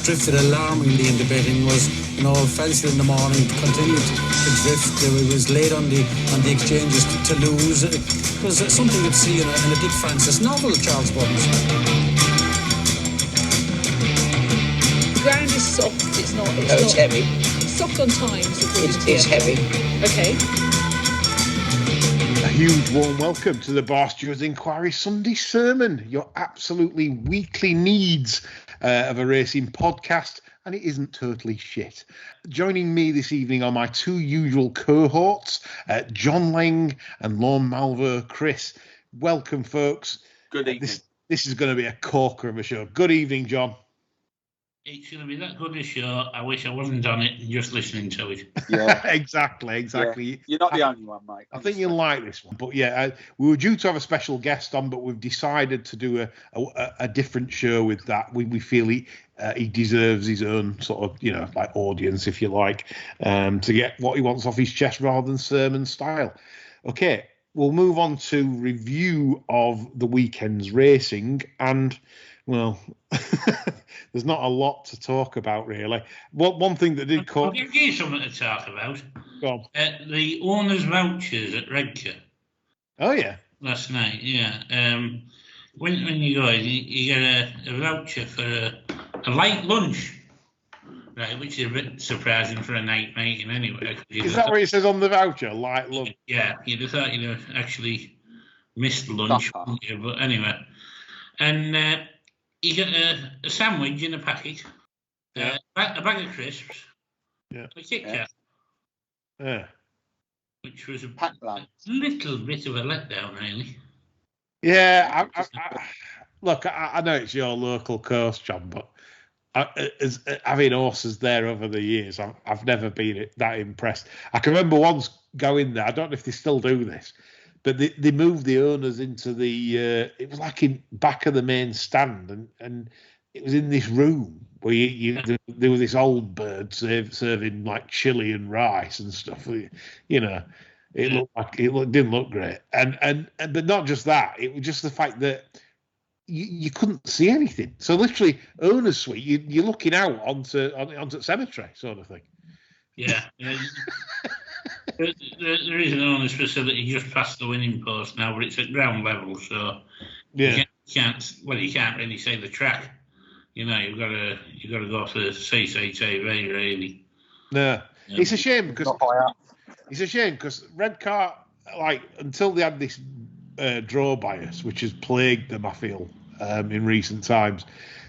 drifted alarmingly in the betting was, Felsted in the morning continued to drift. It was late on the exchanges to lose. It was something you'd see in a Dick Francis novel, Charles Burns. The ground is soft. It's heavy. It's soft on times. It's heavy. Okay. A huge warm welcome to the Barstewards Inquiry Sunday Sermon, your absolutely weekly needs of a racing podcast, and it isn't totally shit. Joining me this evening are my two usual cohorts, John Lang and Lorne Malvo. Chris, welcome, folks. Good evening. This is going to be a corker of a show. Good evening, John. It's going to be that good a show. I wish I wasn't on it and just listening to it. Yeah, exactly. Yeah. You're not the only one, mate. I think you'll like this one. But yeah, we were due to have a special guest on, but we've decided to do a different show with that. We feel he deserves his own sort of, like audience, if you like, to get what he wants off his chest rather than sermon style. Okay, we'll move on to review of the weekend's racing, and well, there's not a lot to talk about, really. One thing that did I'll give you something to talk about. Go on. The owner's vouchers at Redcar. Oh, yeah. Last night, yeah. When you go in, you get a voucher for a light lunch, right, which is a bit surprising for a night meeting anyway. Is that what it says on the voucher, light lunch? Yeah, you'd have thought you'd actually missed lunch, wouldn't you? But anyway. And you get a sandwich in a packet, a bag of crisps, a Kit Kat, which was a little bit of a letdown, really. Yeah, look, I know it's your local coast, John, but as having horses there over the years, I've never been that impressed. I can remember once going there. I don't know if they still do this, but they moved the owners into the. It was like in back of the main stand, and it was in this room where there was this old bird serving like chili and rice and stuff. It looked like didn't look great, and but not just that. It was just the fact that you couldn't see anything. So literally, owner's suite, you're looking out onto the cemetery, sort of thing. Yeah. There is an owner's facility just past the winning post now, but it's at ground level, so you can't really see the track. You've got to go to CCTV, really. No, it's a shame because Redcar, like, until they had this draw bias, which has plagued them, I feel, in recent times.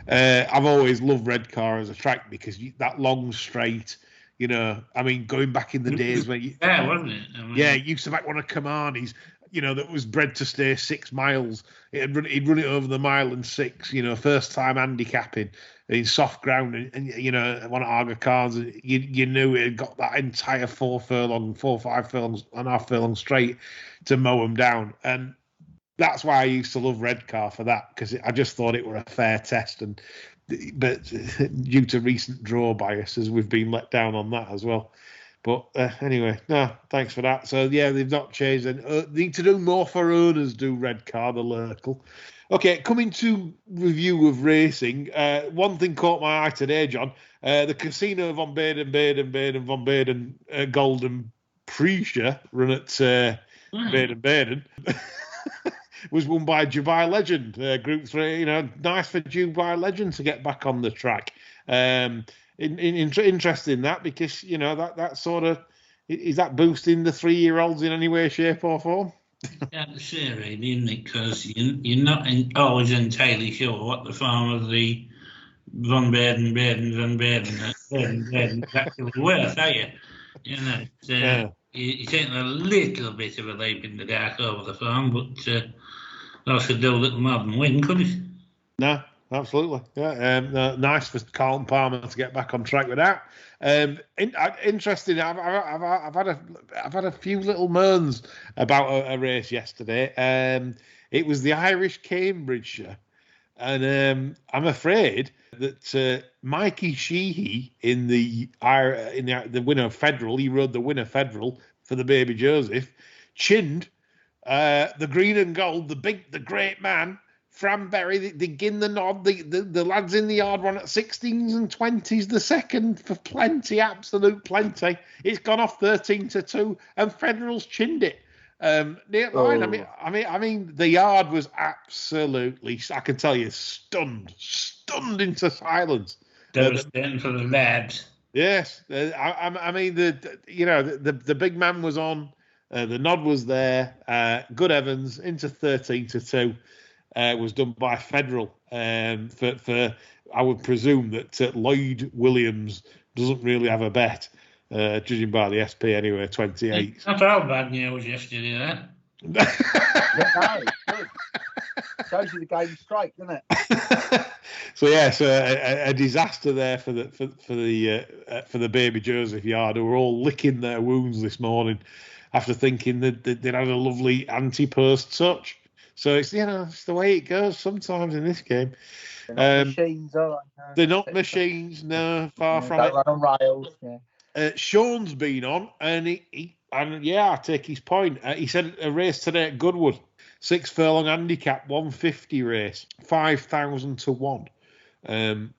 I've always loved Redcar as a track because that long straight. Going back in the days when wasn't it? It used to back one of Kamani's, that was bred to stay 6 miles. He'd run it over the 1.6 miles, first time handicapping in soft ground, and one of Arga cars, you knew it had got that entire 5 furlongs, and a half furlong straight to mow them down. And that's why I used to love Redcar for that, because I just thought it were a fair test. But due to recent draw biases, we've been let down on that as well. But anyway, no, thanks for that. So, yeah, they've not changed. And need to do more for owners, do Redcar, the Lurkle. Okay, coming to review of racing, one thing caught my eye today, John. The Casino von Baden Golden Prix run at Baden was won by Dubai Legend, Group 3. Nice for Dubai Legend to get back on the track. Interesting that, because that sort of is that boosting the 3-year-olds in any way, shape, or form? Yeah, it's really, isn't it? Because you're not always entirely sure what the form of the von Baden is actually worth, are you? You're taking a little bit of a leap in the dark over the farm, but also do a little more than win, couldn't it? No, absolutely. Yeah, nice for Carlton Palmer to get back on track with that. Interesting. I've had a few little moans about a race yesterday. It was the Irish Cambridgeshire, and I'm afraid that Mikey Sheehy in the winner Federal, he rode the winner Federal for the Baby Joseph, chinned the green and gold, the great man Franberry, they gin the nod. The lads in the yard run at 16s and 20s the second for plenty, absolute plenty. It's gone off 13-2, and Federal's chinned it. Near line. I mean, the yard was absolutely, I can tell you, stunned into silence. Devastating for the lads. Yes, I mean the big man was on, the nod was there. Good Evans into 13-2 was done by Federal. For I would presume that Lloyd Williams doesn't really have a bet, judging by the SP anyway. 28. Not how bad news yesterday, that. Good. Shows you the game straight, doesn't it? So a disaster there for the Baby Joseph yard, who were all licking their wounds this morning after thinking that they'd had a lovely anti-post touch. So it's it's the way it goes sometimes in this game. They're not machines, are they? They're not machines, no, far from it. Run on rails. Yeah. Sean's been on, and I take his point. He said a race today at Goodwood, 6 furlong handicap, 150 race, 5,000 to 1. It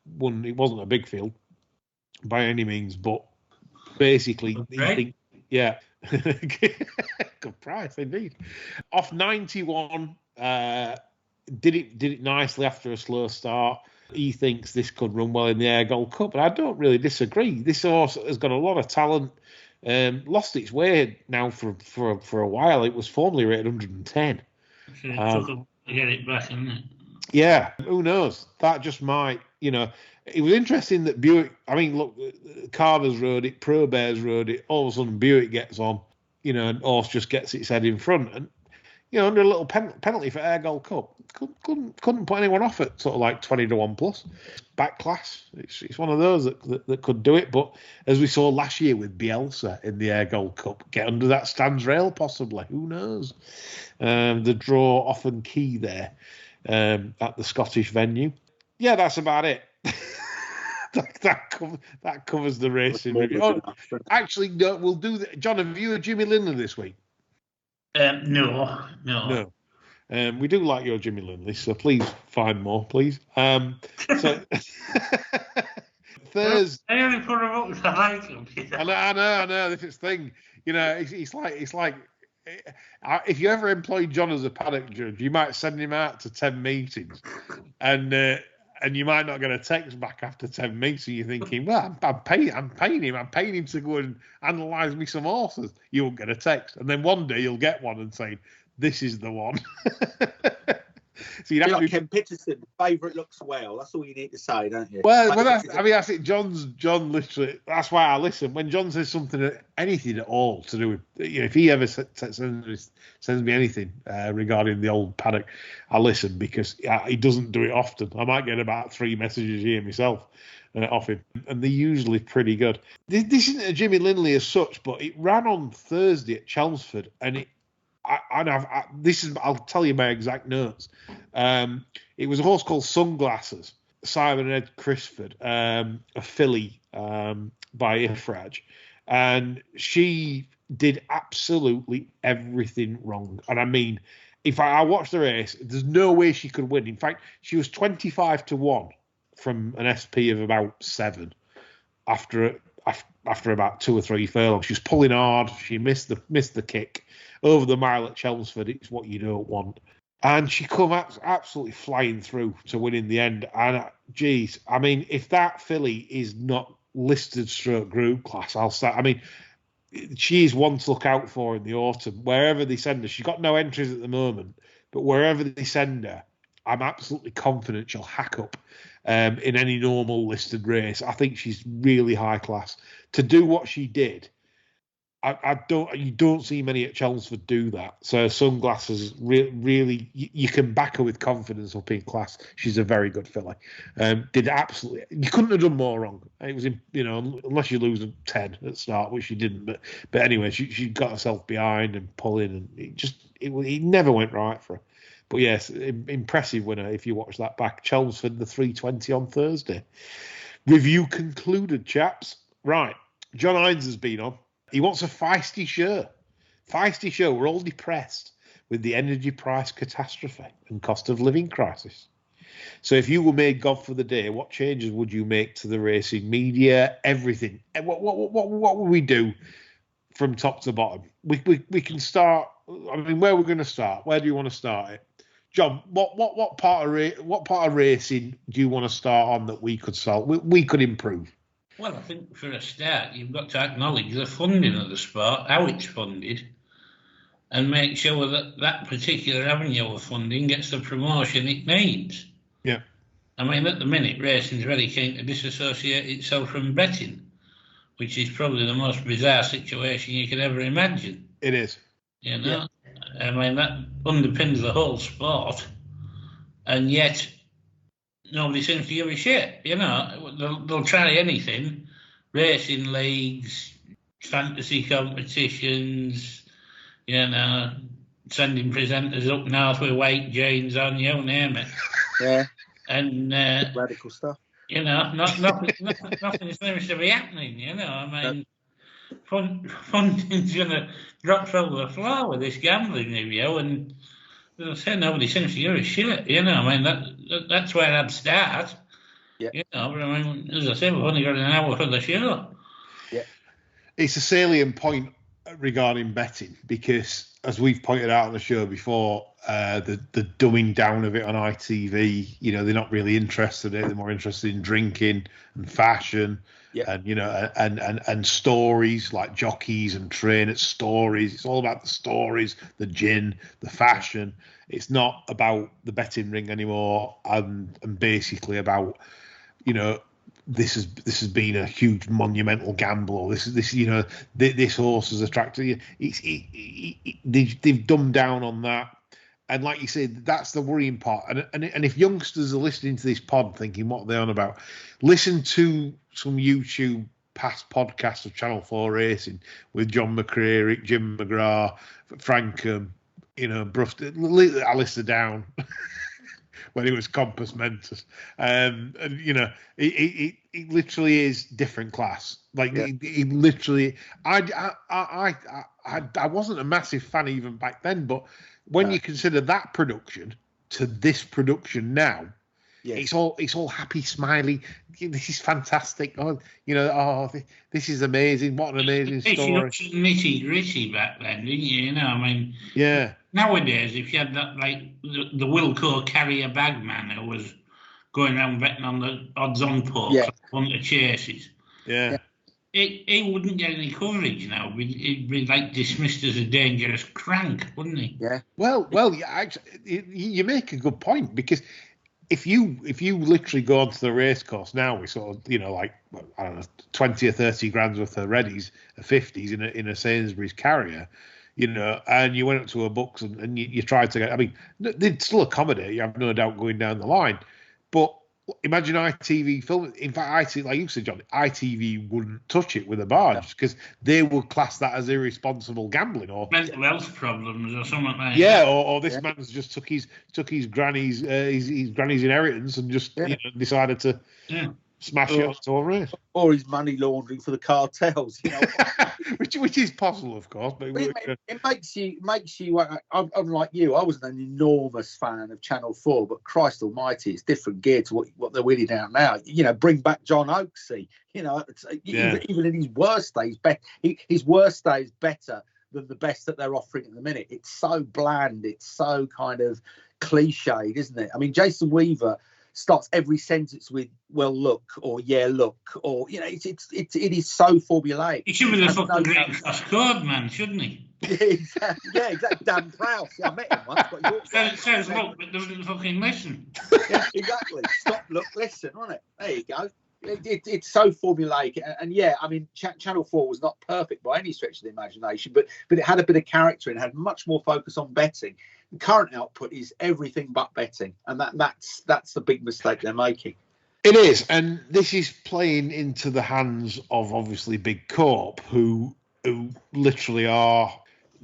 wasn't a big field by any means, but basically, good price indeed. Off 91, did it nicely after a slow start. He thinks this could run well in the Ayr Gold Cup, and I don't really disagree. This horse has got a lot of talent. Lost its way now for a while. It was formerly rated 110. It took to get it back, isn't it? Yeah, who knows? That just might, It was interesting that Buick. I mean, look, Carver's rode it, Pro Bears rode it. All of a sudden, Buick gets on, and horse just gets its head in front, and under a little penalty for Ayr Gold Cup, couldn't put anyone off at sort of like 20 to 1 plus. Back class. It's one of those that could do it. But as we saw last year with Bielsa in the Ayr Gold Cup, get under that stands rail possibly. Who knows? The draw often key there at the Scottish venue. Yeah, that's about it. that covers the racing review. Oh, actually, no, we'll do that. John, have you heard Jimmy Lindley this week? No. We do like your Jimmy Lindley, so please find more, please. So Thursday. I only put him up to like him. I know. This is thing. It's like if you ever employ John as a paddock judge, you might send him out to 10 meetings, and you might not get a text back after 10 meetings. You're thinking, well, I'm paying him to go and analyse me some horses. You won't get a text, and then one day you'll get one and say, this is the one. So you'd have like Ken Pitterson, favourite looks well. That's all you need to say, don't you? Well, that's it. John literally. That's why I listen when John says something, anything at all to do with. If he ever sends me anything regarding the old paddock, I listen because he doesn't do it often. I might get about 3 messages here myself off him, and they're usually pretty good. This isn't a Jimmy Lindley as such, but it ran on Thursday at Chelmsford, and it. I'll tell you my exact notes. It was a horse called Sunglasses, Simon and Ed Crisford, a filly by Ifraj, and she did absolutely everything wrong. And I mean, if I watched the race, there's no way she could win. In fact, she was 25 to 1 from an SP of about 7 after about 2 or 3 furlongs. She was pulling hard. She missed the kick. Over the mile at Chelmsford, it's what you don't want. And she come absolutely flying through to win in the end. And, geez, I mean, if that filly is not listed stroke group class, I'll start. I mean, she's one to look out for in the autumn. Wherever they send her, she's got no entries at the moment, but wherever they send her, I'm absolutely confident she'll hack up in any normal listed race. I think she's really high class. To do what she did, you don't see many at Chelmsford do that. So Sunglasses really, you can back her with confidence up in class. She's a very good filly. Did absolutely, you couldn't have done more wrong. It was unless you lose 10 at start, which she didn't. But anyway, she got herself behind and pulling, and it never went right for her. But yes, impressive winner if you watch that back. Chelmsford, the 3:20 on Thursday. Review concluded, chaps. Right, John Hines has been on. He wants a feisty show. Feisty show. We're all depressed. with the energy price catastrophe and cost of living crisis. So if you were made God for the day, what changes would you make to the racing media, everything? What would we do from top to bottom? We can start. I mean, where we're going to start? Where do you want to start it, John? What part of racing do you want to start on that we could solve? We could improve. Well, I think for a start, you've got to acknowledge the funding of the sport, how it's funded, and make sure that that particular avenue of funding gets the promotion it needs. Yeah. I mean, at the minute, racing's very keen to disassociate itself from betting, which is probably the most bizarre situation you could ever imagine. It is. You know? Yeah. I mean, that underpins the whole sport, and yet nobody seems to give a shit. You know, they'll try anything, racing leagues, fantasy competitions, you know, sending presenters up north with white jeans on, you name it. Yeah. And radical stuff. You know, nothing seems to be happening. You know, I mean, funding's going to drop through the floor with this gambling review, and as I say, nobody seems to give a shit. You know, I mean, that's where I'd start. Yeah. You know, but I mean, as I say, we've only got an hour for the show. Yeah. It's a salient point regarding betting because, as we've pointed out on the show before, the dumbing down of it on ITV, you know, they're not really interested in it. They're more interested in drinking and fashion, and you know, and stories like jockeys and trainers' stories. It's all about the stories, the gin, the fashion. It's not about the betting ring anymore, and basically about, you know, this has been a huge monumental gamble. Or this you know, this horse has attracted. They've dumbed down on that. And like you said, that's the worrying part. And if youngsters are listening to this pod thinking, what are they on about? Listen to some YouTube past podcasts of Channel 4 Racing with John McCreary, Jim McGrath, Frankham, you know, Alistair Down when he was Compass Mentis. And you know, it literally is different class. Like he literally, I wasn't a massive fan even back then, but when you consider that production to this production now, it's all happy, smiley. This is fantastic. Oh, you know, this is amazing. What an amazing story. Nitty gritty back then, didn't you? You know, I mean, nowadays, if you had that, like the Wilco carrier bag man who was going around betting on the odds-on pork on the chases, he wouldn't get any coverage now. He'd be like dismissed as a dangerous crank, wouldn't he? Yeah. Well, actually, you make a good point because if you literally go onto the race course now, we sort of, you know, like, I don't know, 20 or 30 grand's worth of readies, 50s in a Sainsbury's carrier, you know, and you went up to a books and you tried to get, I mean, they'd still accommodate, you have no doubt, going down the line, but imagine ITV film. In fact, like you said, John, ITV wouldn't touch it with a barge because they would class that as irresponsible gambling or mental health problems or something like that. Yeah, or this man's just took his granny's inheritance and just you know, decided to smash it onto a race. Or he's money laundering for the cartels, you know. which is possible, of course. But it makes you. I'm like you. I wasn't an enormous fan of Channel 4, but Christ Almighty, it's different gear to what they're winning out now. You know, bring back John Oaksey. You know, even in his worst days, his worst day is better than the best that they're offering at the minute. It's so bland. It's so kind of cliched, isn't it? I mean, Jason Weaver starts every sentence with "well, look," or "yeah, look," or you know, it is so formulaic. He should be the fucking Green Cross Code man, shouldn't he? Yeah, exactly. Dan Prowse. Yeah, I met him once. Says look, but doesn't fucking listen. Yeah, exactly. Stop, look, listen, wasn't it? There you go. It's so formulaic, and I mean, Channel 4 was not perfect by any stretch of the imagination, but it had a bit of character and had much more focus on betting. The current output is everything but betting, and that's the big mistake they're making. It is, and this is playing into the hands of obviously Big Corp, who literally are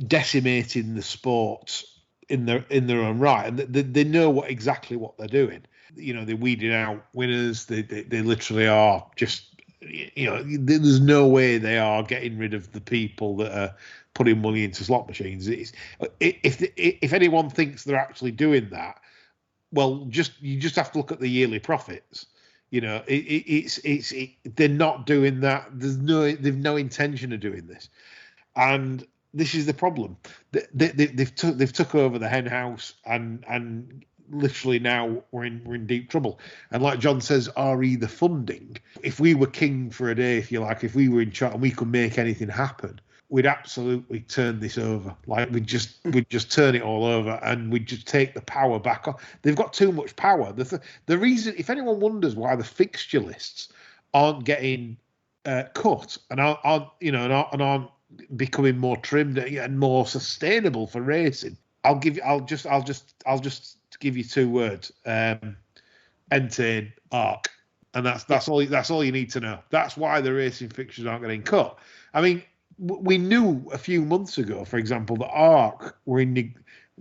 decimating the sport in their own right, and they know exactly what they're doing. You know, they're weeding out winners. They literally are just, you know, there's no way they are getting rid of the people that are putting money into slot machines. If anyone thinks they're actually doing that, well, you just have to look at the yearly profits. You know, they're not doing that. They've no intention of doing this, and this is the problem. They've took over the hen house, and literally now we're in deep trouble. And like John says, re the funding. If we were king for a day, if you like, if we were in charge and we could make anything happen, we'd absolutely turn this over. Like we'd just turn it all over, and we'd just take the power back off. They've got too much power. The reason, if anyone wonders why the fixture lists aren't getting cut and aren't becoming more trimmed and more sustainable for racing, I'll just give you two words: Entain, Arc, and that's all you need to know. That's why the racing fixtures aren't getting cut. I mean, we knew a few months ago, for example, that Arc were in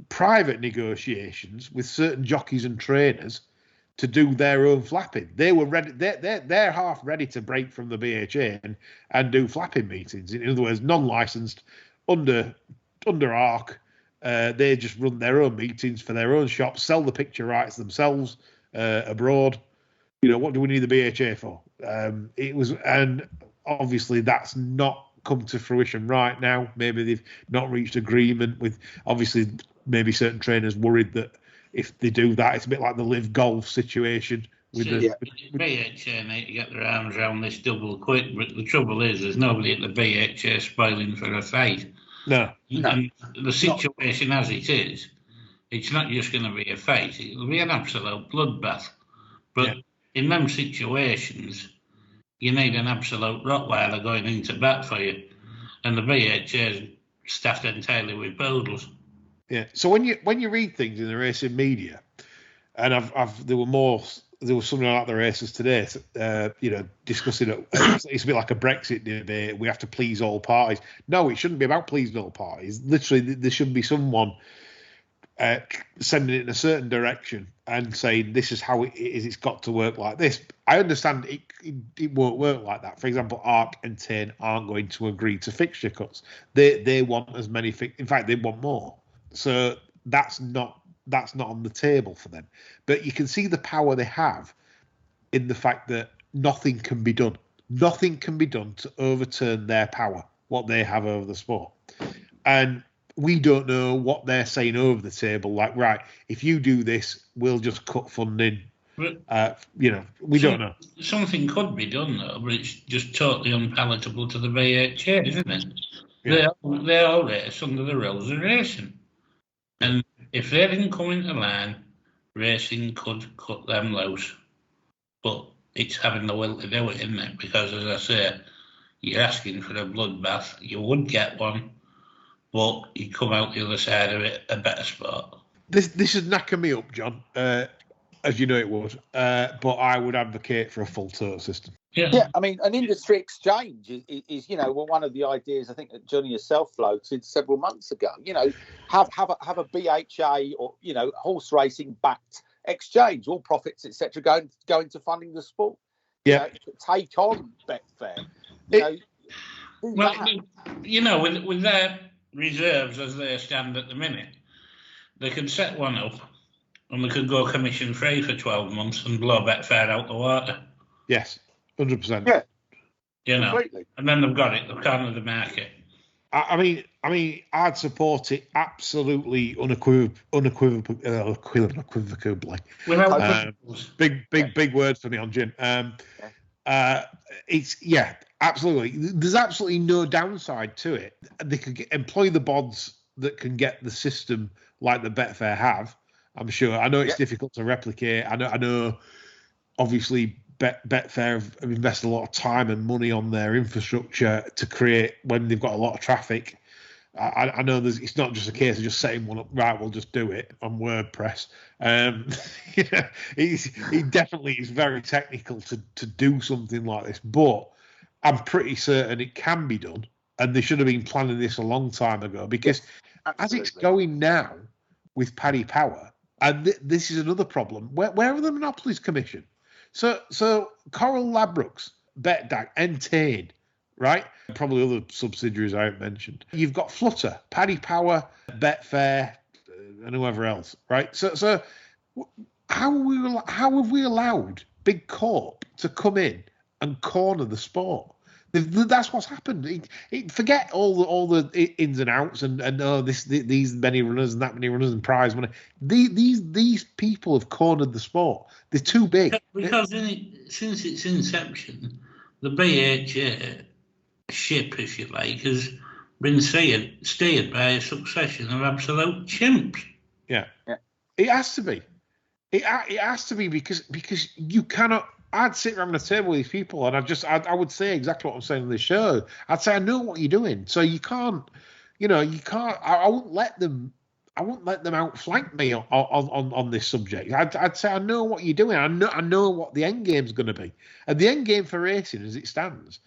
private negotiations with certain jockeys and trainers to do their own flapping. They were ready. They're half ready to break from the BHA and do flapping meetings. In other words, non-licensed under Arc. They just run their own meetings for their own shops, sell the picture rights themselves abroad. You know, what do we need the BHA for? And obviously that's not come to fruition right now. Maybe they've not reached agreement with, obviously, maybe certain trainers worried that if they do that, it's a bit like the Live Golf situation. With BHA need to get their arms around this double quick, but the trouble is there's nobody at the BHA spoiling for a fight. No. And the situation as it is, it's not just going to be a fight, it'll be an absolute bloodbath. But in them situations, you need an absolute Rottweiler going into bat for you. And the BHA is staffed entirely with poodles. Yeah. So when you read things in the racing media, and there was something like the races today, discussing it. It's a bit like a Brexit debate. We have to please all parties. No, it shouldn't be about pleasing all parties. Literally, there should be someone sending it in a certain direction and saying this is how it is. It's got to work like this. I understand it won't work like that. For example, Arc and Tain aren't going to agree to fixture cuts. They want as many. In fact, they want more. So that's not on the table for them. But you can see the power they have in the fact that nothing can be done. Nothing can be done to overturn their power, what they have over the sport. And we don't know what they're saying over the table. Like, right, if you do this, we'll just cut funding. We don't know. Something could be done, though, but it's just totally unpalatable to the BHA, isn't it? Yeah. They all race under the rules of racing. And if they didn't come into line, racing could cut them loose. But it's having the will to do it, isn't it? Because, as I say, you're asking for a bloodbath. You would get one, but you'd come out the other side of it a better sport. This is knacking me up, John, as you know it would. But I would advocate for a full total system. Yeah, I mean, an industry exchange is one of the ideas I think that Johnny yourself floated several months ago. Have a BHA or horse racing backed exchange, all profits etc. going to funding the sport. Yeah, take on Betfair. With their reserves as they stand at the minute, they could set one up and we could go commission free for 12 months and blow Betfair out the water. Yes. 100%. Yeah, completely. And then they've got it. They've cornered the market. I mean, I'd support it absolutely unequivocally. Big word for me on Jim. It's absolutely. There's absolutely no downside to it. They could employ the bods that can get the system like the Betfair have. I'm sure. I know it's difficult to replicate. I know. Obviously, Betfair have invested a lot of time and money on their infrastructure to create when they've got a lot of traffic. I know it's not just a case of just setting one up. Right, we'll just do it on WordPress. He definitely is very technical to do something like this, but I'm pretty certain it can be done, and they should have been planning this a long time ago. Because as it's going now with Paddy Power, and this is another problem. Where are the Monopolies Commission? So Coral Ladbrokes, Betdag, Entain, right? Probably other subsidiaries I haven't mentioned. You've got Flutter, Paddy Power, Betfair, and whoever else, right? So how have we allowed Big Corp to come in and corner the sport? That's what's happened. Forget all the ins and outs and these many runners and that many runners and prize money. These people have cornered the sport. They're too big. Because since its inception, the BHA ship, if you like, has been steered by a succession of absolute chimps. Yeah. It has to be. It has to be because you cannot. I'd sit around the table with these people and I would say exactly what I'm saying on this show. I'd say, I know what you're doing. So you can't, I won't let them outflank me on this subject. I'd say, I know what you're doing. I know what the end game's going to be. And the end game for racing as it stands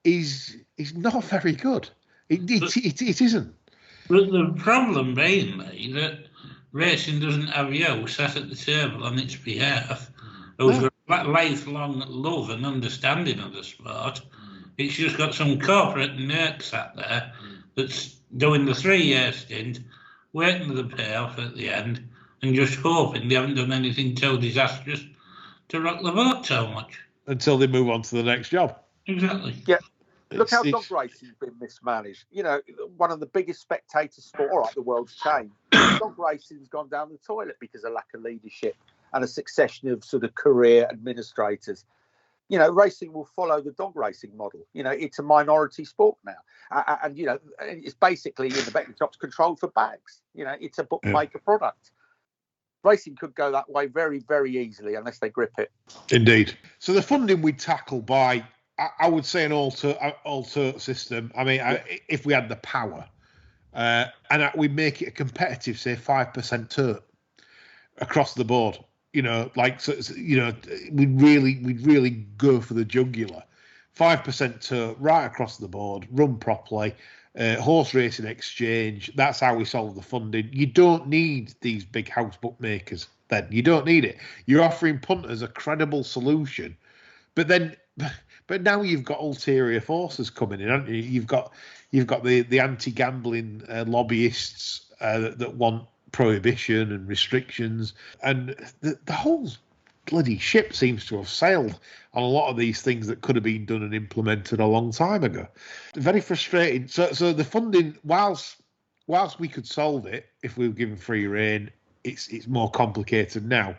is not very good. It isn't. But the problem being, that racing doesn't have you sat at the table on its behalf who's got that lifelong love and understanding of the sport. It's just got some corporate nerd sat there that's doing the 3-year stint, waiting for the payoff at the end, and just hoping they haven't done anything so disastrous to rock the boat so much. Until they move on to the next job. Exactly. Yeah. Look how dog racing's been mismanaged. One of the biggest spectator sport. All right, the world's changed. Dog racing's gone down the toilet because of lack of leadership and a succession of sort of career administrators. Racing will follow the dog racing model. It's a minority sport now. And it's basically in the betting shops controlled for bags. It's a bookmaker product. Racing could go that way very, very easily unless they grip it. Indeed. So the funding we tackle by, I would say, an alter system. I mean, if we had the power, and we make it a competitive, say 5% turn across the board. We'd really go for the jugular. 5% turn right across the board, run properly. Horse racing exchange. That's how we solve the funding. You don't need these big house bookmakers. Then you don't need it. You're offering punters a credible solution, but now you've got ulterior forces coming in, haven't you? You've got the anti-gambling lobbyists that want prohibition and restrictions, and the whole bloody ship seems to have sailed on a lot of these things that could have been done and implemented a long time ago. Very frustrating. So the funding, whilst we could solve it if we were given free rein, it's more complicated now.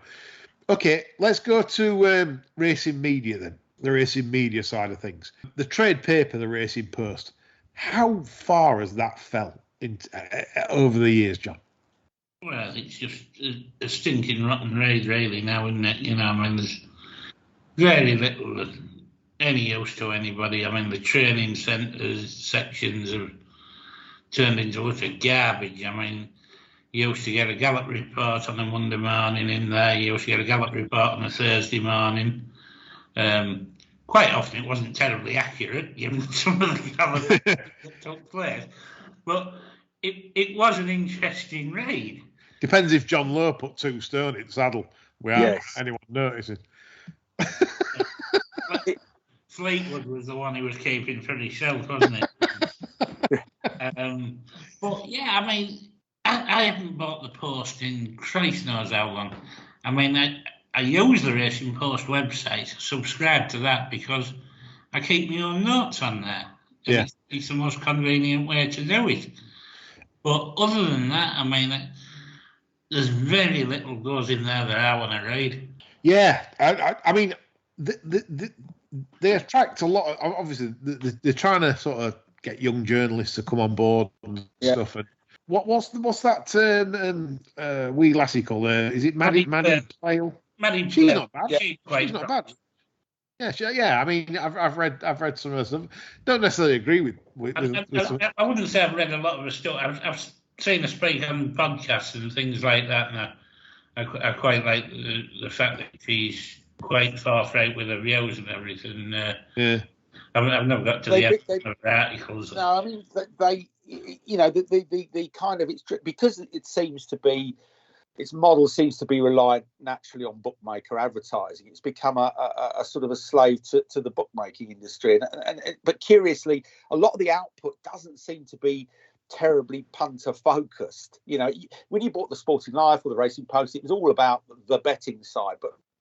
Okay, let's go to racing media then. The racing media side of things. The trade paper, the Racing Post. How far has that fell over the years, John? Well, it's just a stinking rotten raid, really, now, isn't it? There's very little of any use to anybody. The training centres, sections have turned into utter garbage. You used to get a Gallup report on a Monday morning in there. You used to get a Gallup report on a Thursday morning. Quite often it wasn't terribly accurate, given some of the Gallup that took place. But it was an interesting raid. Depends if John Lowe put 2 stone in saddle without anyone noticing. Fleetwood was the one who was keeping for himself, wasn't it? But yeah, I haven't bought the Post in Christ knows how long. I use the Racing Post website, subscribe to that because I keep my own notes on there. Yeah. It's the most convenient way to do it. But other than that, there's very little goes in there that I want to read. Yeah, they attract a lot. Obviously, they're trying to sort of get young journalists to come on board and stuff. And what's that wee lassie called? Is it Maddie Plale? Maddie She's Plale. not bad. Yeah, She's not bad. Yeah. I've read some of her stuff. Don't necessarily agree with I wouldn't say I've read a lot of her stuff. I've seen her speak on podcasts and things like that, and I quite like the fact that she's quite forthright with her views and everything. I've never got to the end of her articles. No, they the kind of, it's because it seems to be its model seems to be reliant naturally on bookmaker advertising. It's become a sort of a slave to the bookmaking industry. But curiously, a lot of the output doesn't seem to be terribly punter focused. You know, when you bought the Sporting Life or the Racing Post, it was all about the betting side.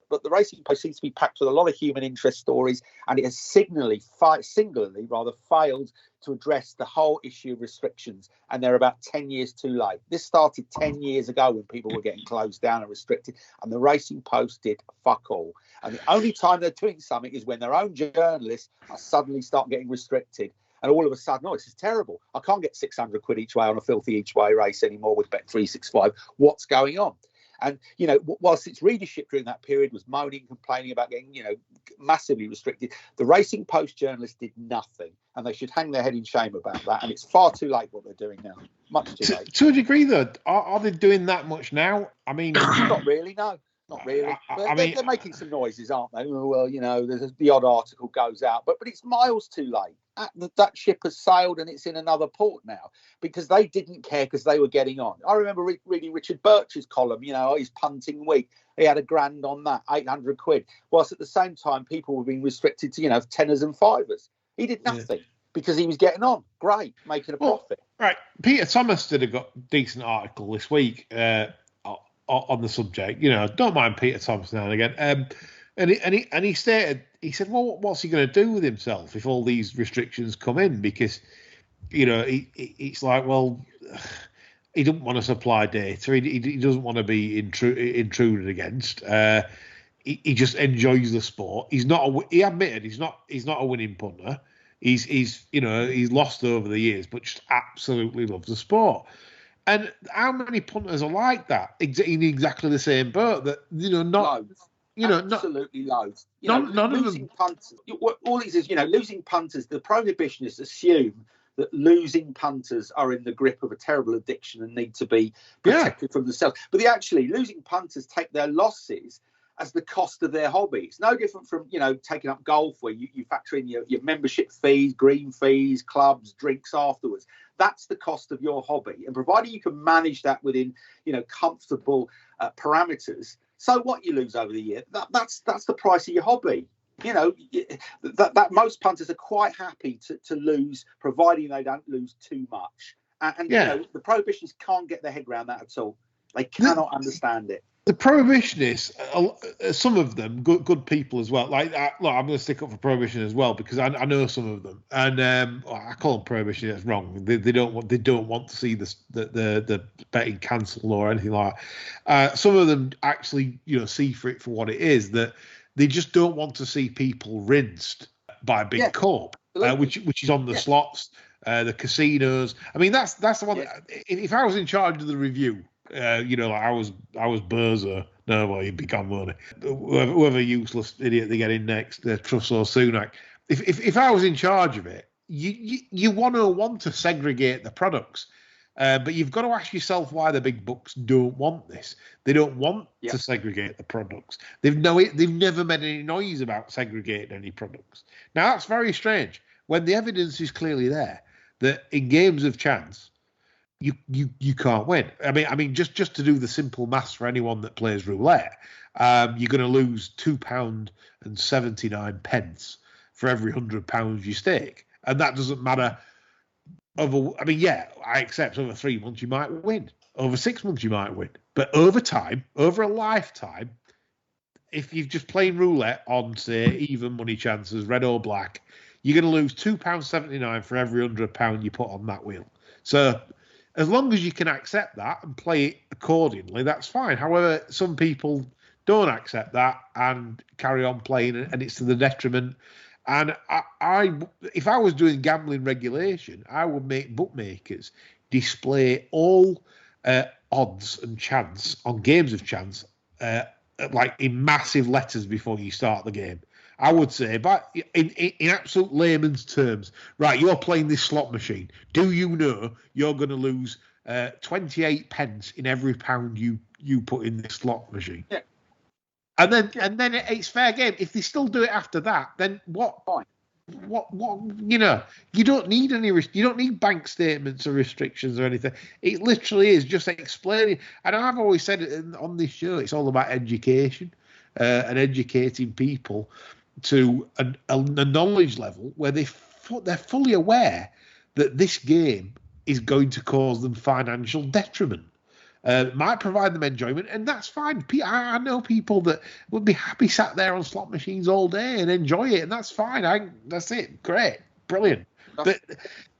But the Racing Post seems to be packed with a lot of human interest stories, and it has singularly failed to address the whole issue of restrictions, and they're about 10 years too late. This started 10 years ago when people were getting closed down and restricted, and the Racing Post did fuck all. And the only time they're doing something is when their own journalists are suddenly start getting restricted. And all of a sudden, this is terrible. I can't get 600 quid each way on a filthy each way race anymore with Bet365. What's going on? And, you know, whilst its readership during that period was moaning, complaining about getting, you know, massively restricted, the Racing Post journalists did nothing. And they should hang their head in shame about that. And it's far too late what they're doing now. Much too late. To a degree, though, are they doing that much now? I mean... Not really, no. Not really. They're making some noises, aren't they? Oh, well, you know, the odd article goes out. But it's miles too late. That ship has sailed and it's in another port now because they didn't care because they were getting on. I remember reading Richard Birch's column, you know, his punting week. He had $1,000 on that, 800 quid. Whilst at the same time, people were being restricted to, you know, tenors and fivers. He did nothing because he was getting on. Great, making a profit. Right. Peter Thomas did a decent article this week on the subject. You know, don't mind Peter Thomas now and again. And he stated, he said, well, what's he going to do with himself if all these restrictions come in? Because, you know, it's like, well, he doesn't want to supply data. He doesn't want to be intruded against. He just enjoys the sport. He admitted he's not a winning punter. He's lost over the years, but just absolutely loves the sport. And how many punters are like that in exactly the same boat? That, you know, not. Loads. You know, absolutely loads. None of them. Punters. All these is, you know, losing punters. The prohibitionists assume that losing punters are in the grip of a terrible addiction and need to be protected from themselves. But losing punters take their losses as the cost of their hobby. It's no different from, you know, taking up golf where you factor in your membership fees, green fees, clubs, drinks afterwards. That's the cost of your hobby. And provided you can manage that within, you know, comfortable parameters, so what you lose over the year, that's the price of your hobby. You know, that most punters are quite happy to lose, providing they don't lose too much. And you know, the prohibitionists can't get their head around that at all. They cannot understand it. The prohibitionists, some of them, good people as well. Like, look, I'm going to stick up for prohibition as well because I know some of them, and I call them prohibitionists. That's wrong. They don't want to see the betting cancelled or anything like that. Some of them actually, you know, see for it for what it is. That they just don't want to see people rinsed by a big corp, which is on the slots, the casinos. I mean, that's the one. That, if I was in charge of the review. You know, like I was Berza. No, well, he'd be gone, won't he? Whoever useless idiot they get in next, Truss or Sunak. If I was in charge of it, you want to segregate the products, but you've got to ask yourself why the big books don't want this. They don't want to segregate the products. They've never made any noise about segregating any products. Now that's very strange when the evidence is clearly there that in games of chance. You can't win. I mean, just to do the simple maths for anyone that plays roulette, you're going to lose £2.79 for every £100 you stake, and that doesn't matter. I accept over 3 months you might win, over 6 months you might win, but over time, over a lifetime, if you're just playing roulette on say even money chances, red or black, you're going to lose £2.79 for every £100 you put on that wheel. So. As long as you can accept that and play it accordingly, that's fine. However, some people don't accept that and carry on playing, and it's to the detriment. And if I was doing gambling regulation, I would make bookmakers display all odds and chance on games of chance, like in massive letters before you start the game. I would say, but in absolute layman's terms, right, you're playing this slot machine. Do you know you're going to lose 28 pence in every pound you put in this slot machine? Yeah. And then it's fair game. If they still do it after that, then what? Fine. what you don't need you don't need bank statements or restrictions or anything. It literally is just explaining. And I've always said it on this show, it's all about education and educating people to a knowledge level where they're fully aware that this game is going to cause them financial detriment. Might provide them enjoyment, and that's fine. I know people that would be happy sat there on slot machines all day and enjoy it, and that's fine. That's it. Great, brilliant. But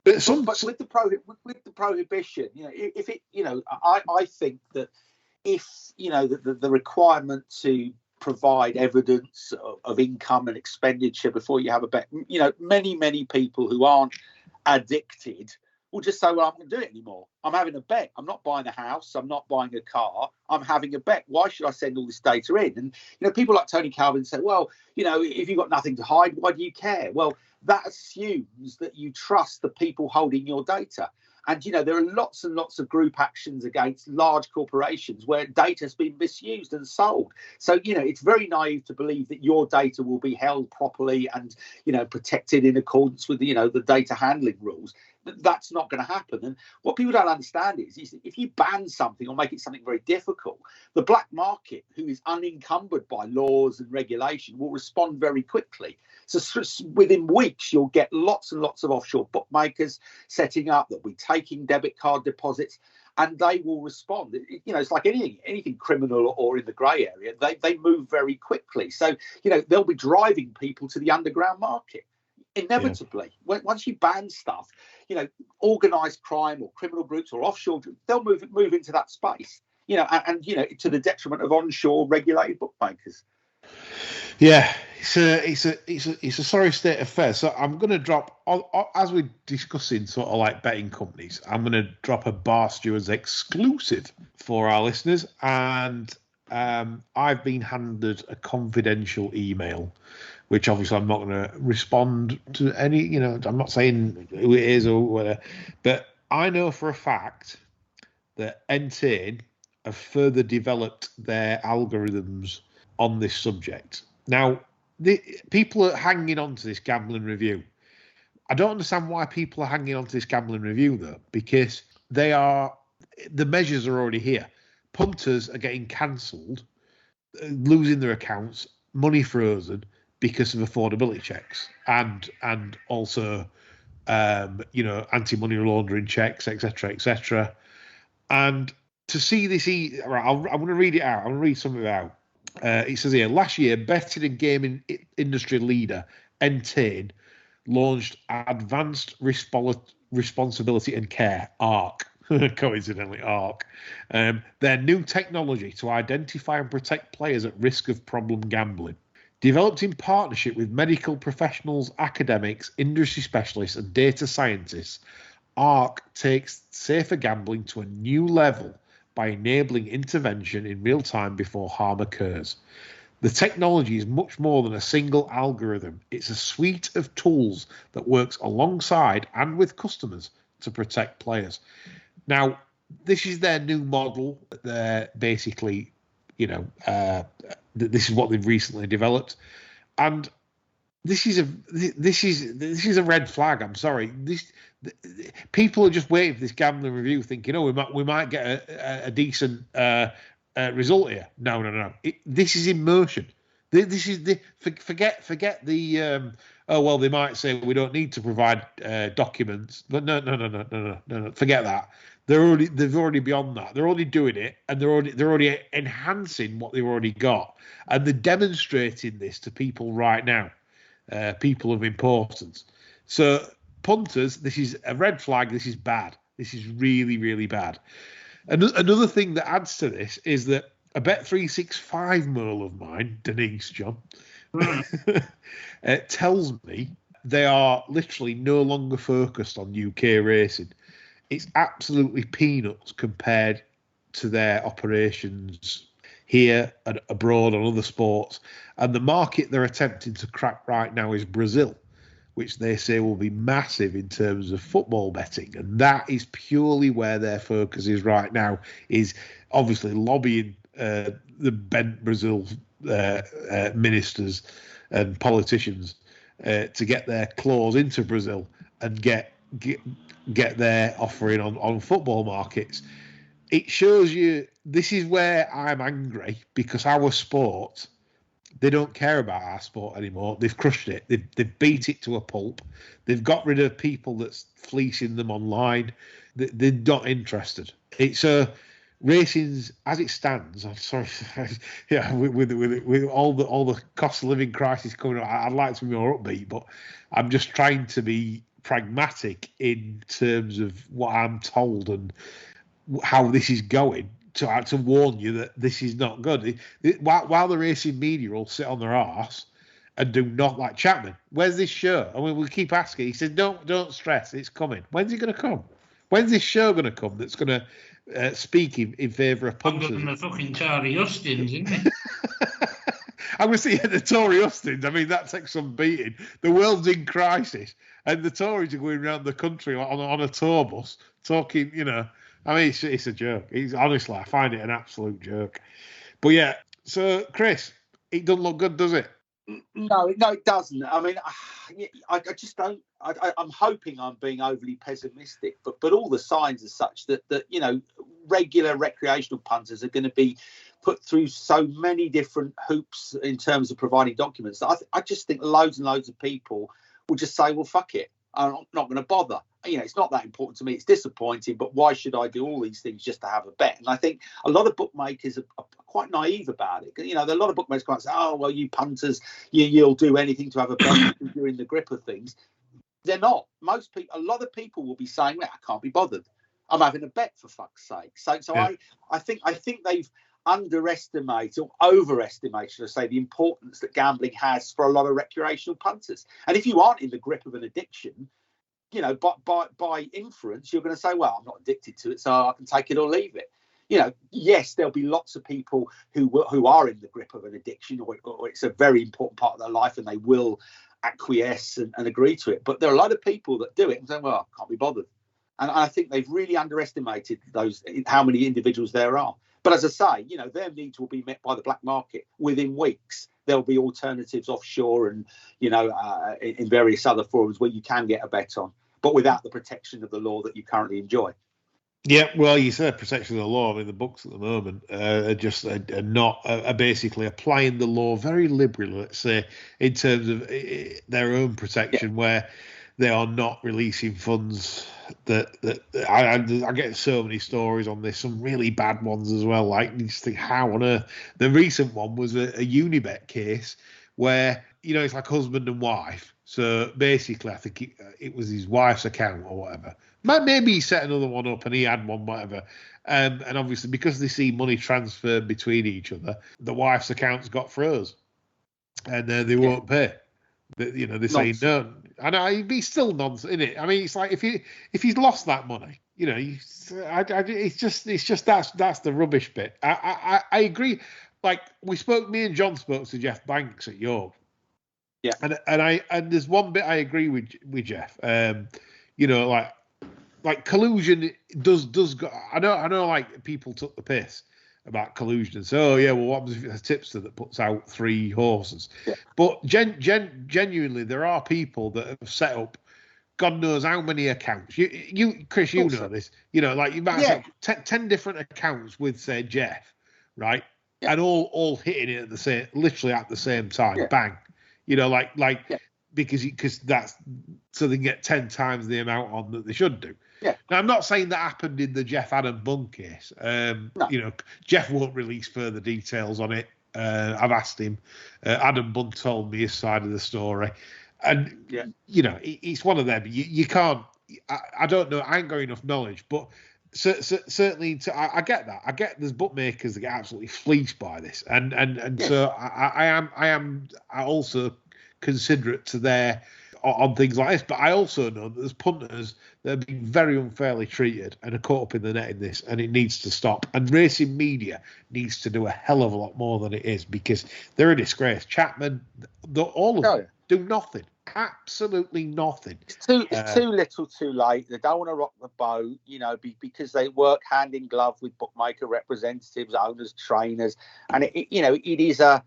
with the prohibition, if it, I think that if the requirement to provide evidence of income and expenditure before you have a bet, many people who aren't addicted will just say, well, I'm going to do it anymore. I'm having a bet. I'm not buying a house. I'm not buying a car. I'm having a bet. Why should I send all this data in? And, people like Tony Calvin say, well, if you've got nothing to hide, why do you care? Well, that assumes that you trust the people holding your data. And, there are lots and lots of group actions against large corporations where data has been misused and sold. So, it's very naive to believe that your data will be held properly and, protected in accordance with, the data handling rules. That's not going to happen. And what people don't understand is if you ban something or make it something very difficult, the black market, who is unencumbered by laws and regulation, will respond very quickly. So within weeks, you'll get lots and lots of offshore bookmakers setting up that will be taking debit card deposits, and they will respond. It's like anything criminal or in the grey area. They move very quickly. So, they'll be driving people to the underground market. Inevitably, once you ban stuff, organised crime or criminal groups or offshore, they'll move into that space, and to the detriment of onshore regulated bookmakers. Yeah, it's a sorry state of affairs. So I'm going to drop, as we're discussing sort of like betting companies, I'm going to drop a Barstewards exclusive for our listeners, and I've been handed a confidential email, which obviously I'm not going to respond to any, I'm not saying who it is or whatever, but I know for a fact that Entain have further developed their algorithms on this subject. Now, people are hanging on to this gambling review. I don't understand why people are hanging on to this gambling review, though, because the measures are already here. Punters are getting cancelled, losing their accounts, money frozen, because of affordability checks and also anti-money laundering checks, etc. And to see this, I'm going to read it out. I'm going to read some of it out. It says here, last year, betting and gaming industry leader Entain launched Advanced Responsibility and Care, ARC. Coincidentally, ARC. Their new technology to identify and protect players at risk of problem gambling. Developed in partnership with medical professionals, academics, industry specialists, and data scientists, ARC takes safer gambling to a new level by enabling intervention in real time before harm occurs. The technology is much more than a single algorithm. It's a suite of tools that works alongside and with customers to protect players. Now, this is their new model. They're basically, this is what they've recently developed, and this is a red flag. I'm sorry. People are just waiting for this gambling review, thinking, we might get a decent result here. No. This is immersion. This is forget the they might say we don't need to provide documents, but no. Forget that. They've already beyond that. They're already doing it, and they're already enhancing what they've already got, and they're demonstrating this to people right now, people of importance. So punters, this is a red flag. This is bad. This is really, really bad. And another thing that adds to this is that a Bet365 mole of mine, Denise John, tells me they are literally no longer focused on UK racing. It's absolutely peanuts compared to their operations here and abroad on other sports. And the market they're attempting to crack right now is Brazil, which they say will be massive in terms of football betting. And that is purely where their focus is right now, is obviously lobbying the bent Brazil ministers and politicians to get their claws into Brazil and get their offering on football markets. It shows you this is where I'm angry, because our sport, they don't care about our sport anymore. They've crushed it. They've beat it to a pulp. They've got rid of people that's fleecing them online. They're not interested. It's racing's as it stands. I'm sorry, yeah, with all the cost of living crisis coming up, I'd like to be more upbeat, but I'm just trying to be pragmatic in terms of what I'm told and how this is going, to warn you that this is not good. While the racing media all sit on their arse and do not, like Chapman, where's this show? I mean, we keep asking. He says, don't stress, it's coming. When's it going to come? When's this show going to come that's going to speak in favour of punters? I'm the fucking Tory Hustings, isn't it? I'm going to see the Tory Hustings. I mean, that takes some beating. The world's in crisis, and the Tories are going around the country on a tour bus talking, I mean, it's a joke. Honestly, I find it an absolute joke. But yeah, so Chris, it doesn't look good, does it? No, it doesn't. I mean, I just don't. I'm hoping I'm being overly pessimistic, but all the signs are such that regular recreational punters are going to be put through so many different hoops in terms of providing documents. I just think loads and loads of people will just say, well, fuck it, I'm not going to bother. It's not that important to me. It's disappointing, but why should I do all these things just to have a bet? And I think a lot of bookmakers are quite naive about it. There are a lot of bookmakers come out and say, oh, well, you punters, you'll do anything to have a bet if you're in the grip of things. They're not. Most people, a lot of people will be saying, well, I can't be bothered. I'm having a bet, for fuck's sake. So yeah. I think they've underestimated or overestimated, should I say, the importance that gambling has for a lot of recreational punters. And if you aren't in the grip of an addiction, by inference, you're going to say, well, I'm not addicted to it, so I can take it or leave it. Yes, there'll be lots of people who are in the grip of an addiction, or it's a very important part of their life, and they will acquiesce and agree to it. But there are a lot of people that do it and say, well, I can't be bothered. And I think they've really underestimated how many individuals there are. But as I say, their needs will be met by the black market within weeks. There'll be alternatives offshore and, in various other forums where you can get a bet on, but without the protection of the law that you currently enjoy. Yeah, well, you said protection of the law. I mean, the books at the moment are basically applying the law very liberally, let's say, in terms of their own protection, where they are not releasing funds that I get so many stories on this, some really bad ones as well. Like, you just think, how on earth? The recent one was a Unibet case where, it's like husband and wife. So basically, I think it was his wife's account or whatever. Maybe he set another one up and he had one, whatever. And obviously, because they see money transferred between each other, the wife's account's got froze, and they won't pay. They say no. I know he's still nonsense, isn't it? I mean, it's like if he's lost that money, it's just that's the rubbish bit. I agree. Like me and John spoke to Jeff Banks at York. Yeah, and there's one bit I agree with Jeff. Like collusion does go. I know like people took the piss about collusion and so, what happens if it's a tipster that puts out 3 horses? Yeah. But genuinely, there are people that have set up God knows how many accounts. You Chris, you know this. Like you might have 10 different accounts with, say, Jeff, right? Yeah. And all hitting it literally at the same time. Yeah. Bang. Because that's so they can get 10 times the amount on that they should do. Yeah. Now, I'm not saying that happened in the Jeff Adam Bunn case. No. Jeff won't release further details on it. I've asked him. Adam Bunn told me his side of the story. And, it's one of them. You can't, I don't know, I ain't got enough knowledge, but certainly I get that. I get there's bookmakers that get absolutely fleeced by this. And so I also considerate to their on things like this, but I also know that there's punters that have been very unfairly treated and are caught up in the net in this, and it needs to stop. And racing media needs to do a hell of a lot more than it is, because they're a disgrace. Chapman, all of them do nothing, absolutely nothing. It's too little, too late. They don't want to rock the boat, because they work hand in glove with bookmaker representatives, owners, trainers, and it is a.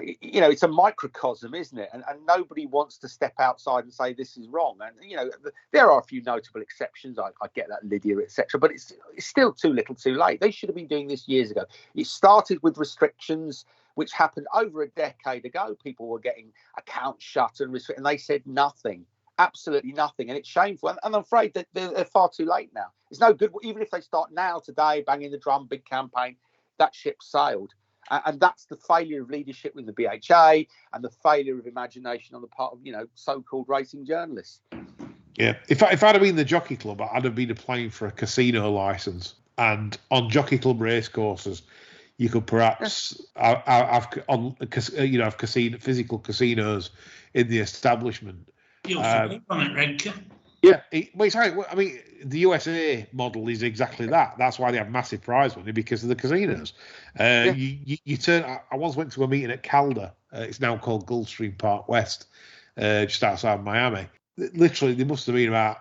you know, it's a microcosm, isn't it? And nobody wants to step outside and say this is wrong. And, you know, there are a few notable exceptions. I get that, Lydia, etc. But it's still too little too late. They should have been doing this years ago. It started with restrictions, which happened over a decade ago. People were getting accounts shut and they said nothing, absolutely nothing. And it's shameful. And I'm afraid that they're far too late now. It's no good. Even if they start now, today, banging the drum, big campaign, that ship sailed. And that's the failure of leadership with the BHA and the failure of imagination on the part of, you know, so-called racing journalists. Yeah, if I'd have been the Jockey Club, I'd have been applying for a casino license. And on Jockey Club race courses, you could perhaps have physical casinos in the establishment. You'll on it, Redker. Yeah, I mean, the USA model is exactly that. That's why they have massive prize money, because of the casinos. You turn. I once went to a meeting at Calder. It's now called Gulfstream Park West, just outside Miami. Literally, there must have been about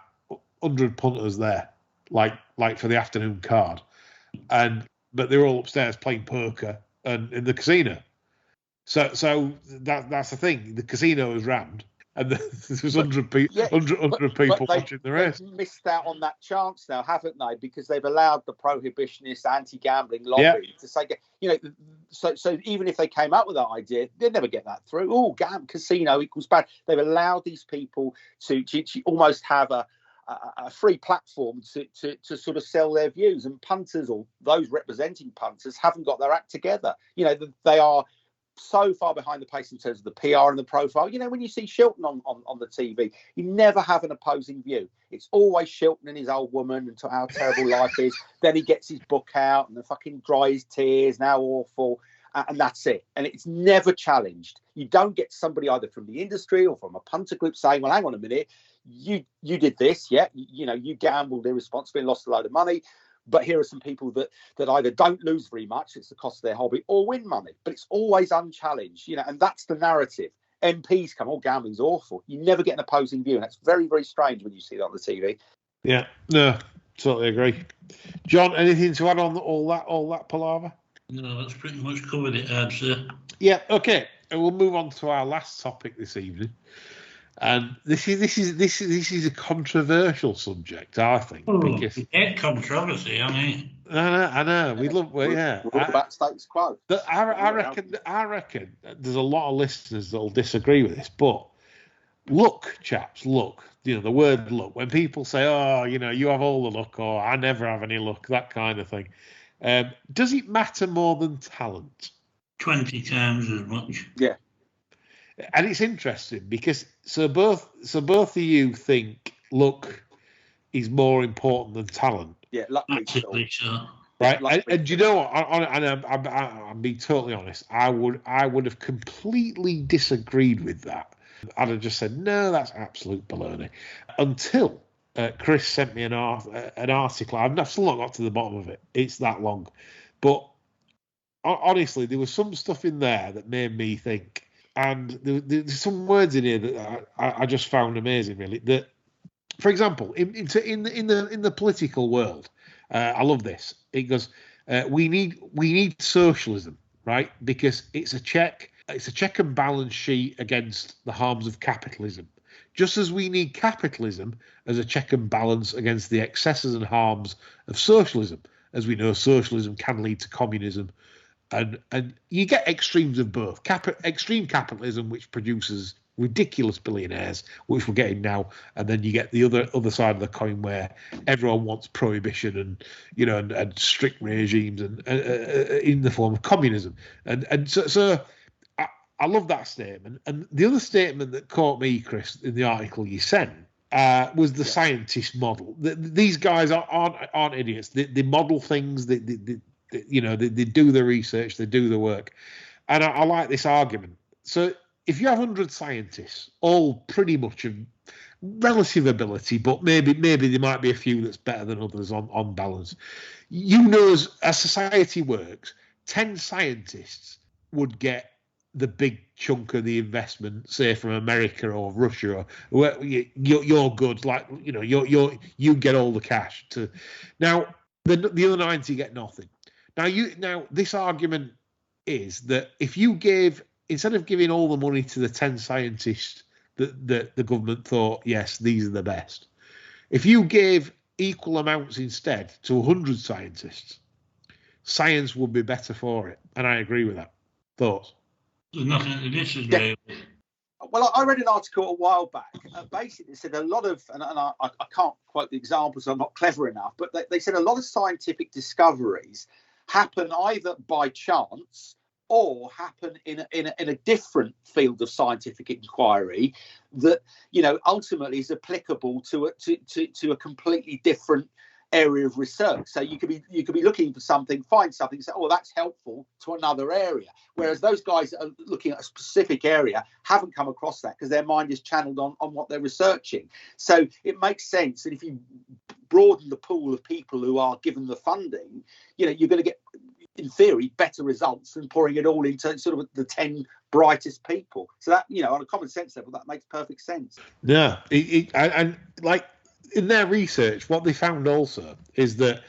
100 punters there, like for the afternoon card, but they're all upstairs playing poker and in the casino. So that's the thing. The casino is rammed. And there's 100 people watching the race. They've missed out on that chance now, haven't they? Because they've allowed the prohibitionist, anti-gambling lobby to say, you know, so even if they came up with that idea, they'd never get that through. Oh, casino equals bad. They've allowed these people to almost have a free platform to sort of sell their views. And punters, or those representing punters, haven't got their act together. You know, they are so far behind the pace in terms of the PR and the profile. You know, when you see Shilton on the TV, you never have an opposing view. It's always Shilton and his old woman and how terrible life is. Then he gets his book out and the fucking dry his tears, now awful, and that's it. And it's never challenged. You don't get somebody either from the industry or from a punter group saying, well, hang on a minute, you did this, you know, you gambled irresponsibly and lost a load of money. But here are some people that either don't lose very much, it's the cost of their hobby, or win money. But it's always unchallenged, you know, and that's the narrative. MPs come, gambling's awful. You never get an opposing view, and that's very, very strange when you see that on the TV. Yeah, no, totally agree. John, anything to add on all that palaver? No, that's pretty much covered it, I'd say. Yeah, okay. And we'll move on to our last topic this evening. And this is a controversial subject, I think. Because controversy, I mean. I know. We love, yeah. We're all about status quo. I reckon there's a lot of listeners that'll disagree with this. But look, chaps, look. You know, the word luck. When people say, "Oh, you know, you have all the luck," or "I never have any luck," that kind of thing. Does it matter more than talent? 20 times as much. Yeah. And it's interesting because so both of you think luck is more important than talent. Yeah, luck beats it all. Right, and you know what? I'm being totally honest. I would have completely disagreed with that. I'd have just said no, that's absolute baloney. Until Chris sent me an article. I've still not got to the bottom of it. It's that long, but honestly, there was some stuff in there that made me think. And there's some words in here that I just found amazing, really. That, for example, in the political world, I love this. It goes, we need socialism, right? Because it's a check and balance sheet against the harms of capitalism. Just as we need capitalism as a check and balance against the excesses and harms of socialism. As we know, socialism can lead to communism. And you get extremes of both. Extreme capitalism, which produces ridiculous billionaires, which we're getting now, and then you get the other side of the coin where everyone wants prohibition and, you know, and strict regimes and in the form of communism. And so I love that statement. And the other statement that caught me, Chris, in the article you sent was the scientist model. These guys aren't idiots. They model things. They do the research, they do the work. And I like this argument. So if you have 100 scientists, all pretty much of relative ability, but maybe there might be a few that's better than others on balance. You know, as society works, 10 scientists would get the big chunk of the investment, say from America or Russia, or where you're good, like, you know, you get all the cash. Now the other 90 get nothing. Now this argument is that if you gave giving all the money to the 10 scientists that the government thought, yes, these are the best, if you gave equal amounts instead to 100 scientists, science would be better for it. And I agree with that. Thoughts? There's nothing to disagree with. Well, I read an article a while back. Basically, it said a lot of, and I can't quote the examples, I'm not clever enough, but they said a lot of scientific discoveries happen either by chance or happen in a different field of scientific inquiry that, you know, ultimately is applicable to a completely different area of research. So you could be looking for something, find something, say, oh, that's helpful to another area. Whereas those guys that are looking at a specific area haven't come across that because their mind is channeled on what they're researching. So it makes sense. And if you broaden the pool of people who are given the funding, you know, you're going to get, in theory, better results than pouring it all into sort of the 10 brightest people. So that, you know, on a common sense level, that makes perfect sense. Yeah. And like, in their research, what they found also is that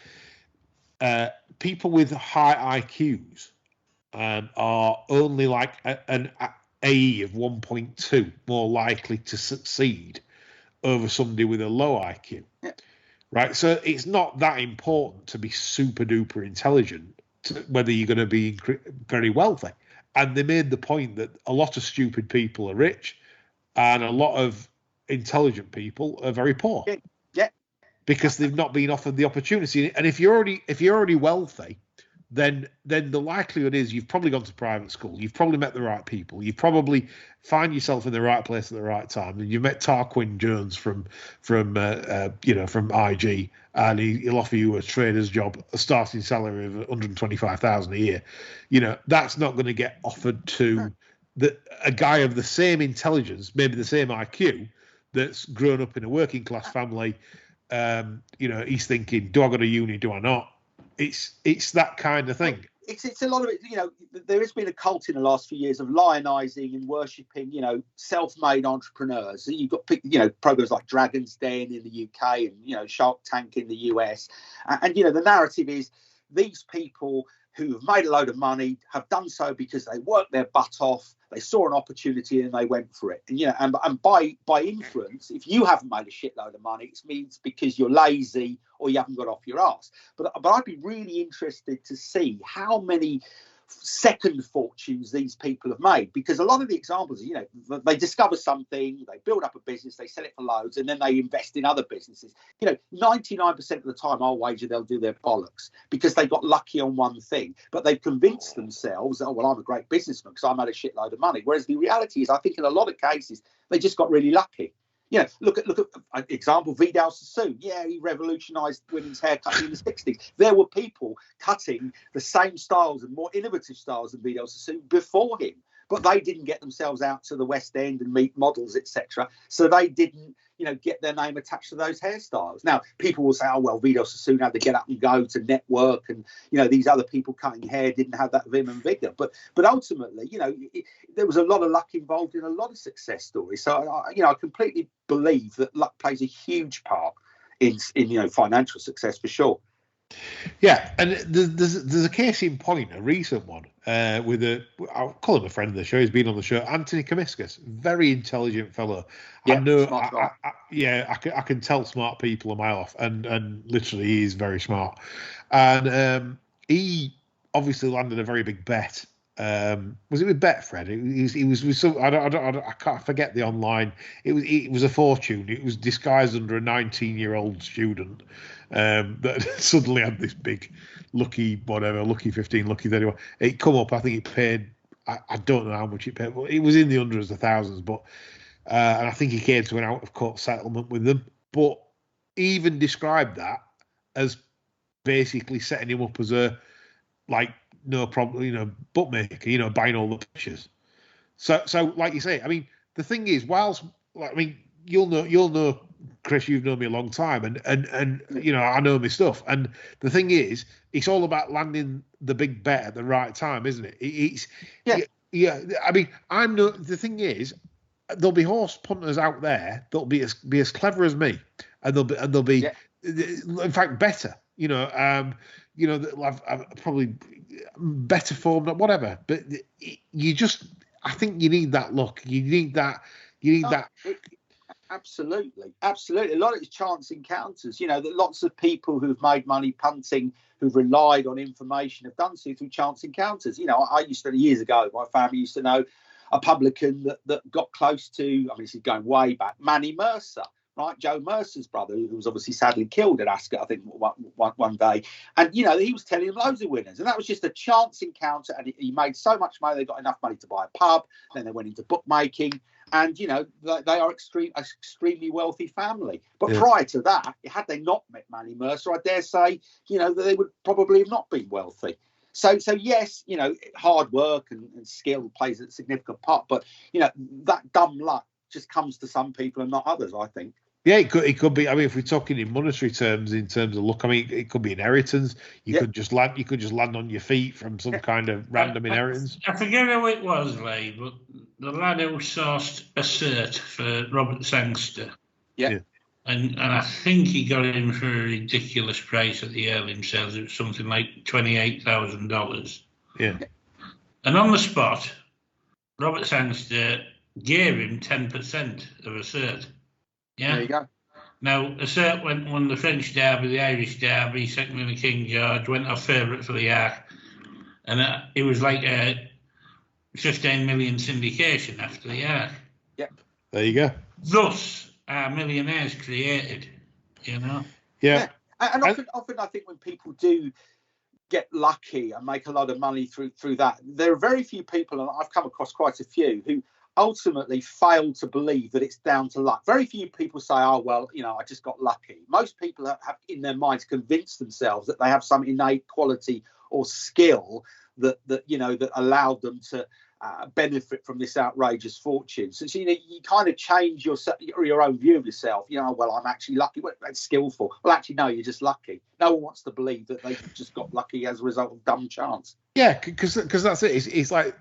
people with high IQs are only like an AE of 1.2 more likely to succeed over somebody with a low IQ. Yeah. Right? So it's not that important to be super duper intelligent, whether you're going to be very wealthy. And they made the point that a lot of stupid people are rich and a lot of intelligent people are very poor. Yeah. Because they've not been offered the opportunity. And if you're already wealthy, then the likelihood is you've probably gone to private school, you've probably met the right people, you probably find yourself in the right place at the right time, and you met Tarquin Jones from IG, and he'll offer you a trader's job, a starting salary of 125,000 a year. You know, that's not going to get offered to a guy of the same intelligence, maybe the same IQ, that's grown up in a working class family. You know, he's thinking, do I go to uni? Do I not? It's that kind of thing. It's a lot of it. You know, there has been a cult in the last few years of lionising and worshipping, you know, self-made entrepreneurs. So you've got, you know, programs like Dragon's Den in the UK and, you know, Shark Tank in the US. And you know, the narrative is these people who have made a load of money have done so because they worked their butt off, they saw an opportunity and they went for it. And you know, and by influence, if you haven't made a shitload of money, it means because you're lazy or you haven't got off your ass. But I'd be really interested to see how many second fortunes these people have made, because a lot of the examples are, you know, they discover something, they build up a business, they sell it for loads, and then they invest in other businesses. You know, 99% of the time, I'll wager they'll do their bollocks because they got lucky on one thing, but they've convinced themselves, oh, well, I'm a great businessman because I made a shitload of money. Whereas the reality is, I think in a lot of cases, they just got really lucky. You know, look at an example, Vidal Sassoon. Yeah, he revolutionised women's haircutting in the 60s. There were people cutting the same styles and more innovative styles than Vidal Sassoon before him, but they didn't get themselves out to the West End and meet models, etc. So they didn't, you know, get their name attached to those hairstyles. Now, people will say, oh, well, Vidal Sassoon had to get up and go to network, and, you know, these other people cutting hair didn't have that vim and vigour. But ultimately, you know, there was a lot of luck involved in a lot of success stories. So, I completely believe that luck plays a huge part in you know, financial success for sure. Yeah, and there's a case in point, a recent one, with I'll call him a friend of the show. He's been on the show, Anthony Comiscus, very intelligent fellow. Yeah, I know, I can tell smart people a mile off, and literally he is very smart. And he obviously landed a very big bet. Was it with Betfred? He was with some. I can't forget the online. It was a fortune. It was disguised under a 19-year-old student that suddenly had this big lucky 15, lucky 31. It come up. I think it paid. I don't know how much it paid, but it was in the hundreds of thousands. But and I think he came to an out of court settlement with them. But he even described that as basically setting him up as a no problem, you know, bookmaker, you know, buying all the pictures. So like you say, I mean, the thing is, you'll know, Chris, you've known me a long time, and you know, I know my stuff. And the thing is, it's all about landing the big bet at the right time, isn't it? Yeah. I mean, the thing is, there'll be horse punters out there that'll be as clever as me, and they'll be in fact better. You know, I've probably better form, whatever. But you just, I think you need that luck. You need that. You need that. Absolutely. A lot of it's chance encounters. That lots of people who've made money punting, who've relied on information, have done so through chance encounters. I used to, years ago, my family used to know a publican that got close to, I mean, this is going way back, Manny Mercer, right? Joe Mercer's brother, who was obviously sadly killed at Ascot, I think, one day. And, he was telling him loads of winners. And that was just a chance encounter. And he made so much money, they got enough money to buy a pub. Then they went into bookmaking. And, they are extremely wealthy family. But prior to that, had they not met Manny Mercer, I dare say, that they would probably have not been wealthy. So yes, hard work and skill plays a significant part. But, that dumb luck just comes to some people and not others, I think. Yeah, it could be. I mean, if we're talking in monetary terms, in terms of luck, I mean, it could be inheritance. You could just land on your feet from some kind of random inheritance. I forget who it was, Lee, but the lad who sourced a cert for Robert Sangster. Yeah. And I think he got him for a ridiculous price at the early sales. It was something like $28,000. Yeah. And on the spot, Robert Sangster gave him 10% of a cert. Yeah. There you go. Now, a cert won the French Derby, the Irish Derby, second in the King George, went off favourite for the Arc. And it was like a 15 million syndication after the Arc. Yep. There you go. Thus, are millionaires created, Yeah. And often I think when people do get lucky and make a lot of money through that, there are very few people, and I've come across quite a few, who ultimately fail to believe that it's down to luck. Very few people say, oh, well, I just got lucky. Most people have in their minds convinced themselves that they have some innate quality or skill that allowed them to benefit from this outrageous fortune. So you kind of change your own view of yourself. Well, I'm actually lucky. Well, that's skillful. Well, actually, no, you're just lucky. No one wants to believe that they've just got lucky as a result of dumb chance. Yeah, because that's it. It's like,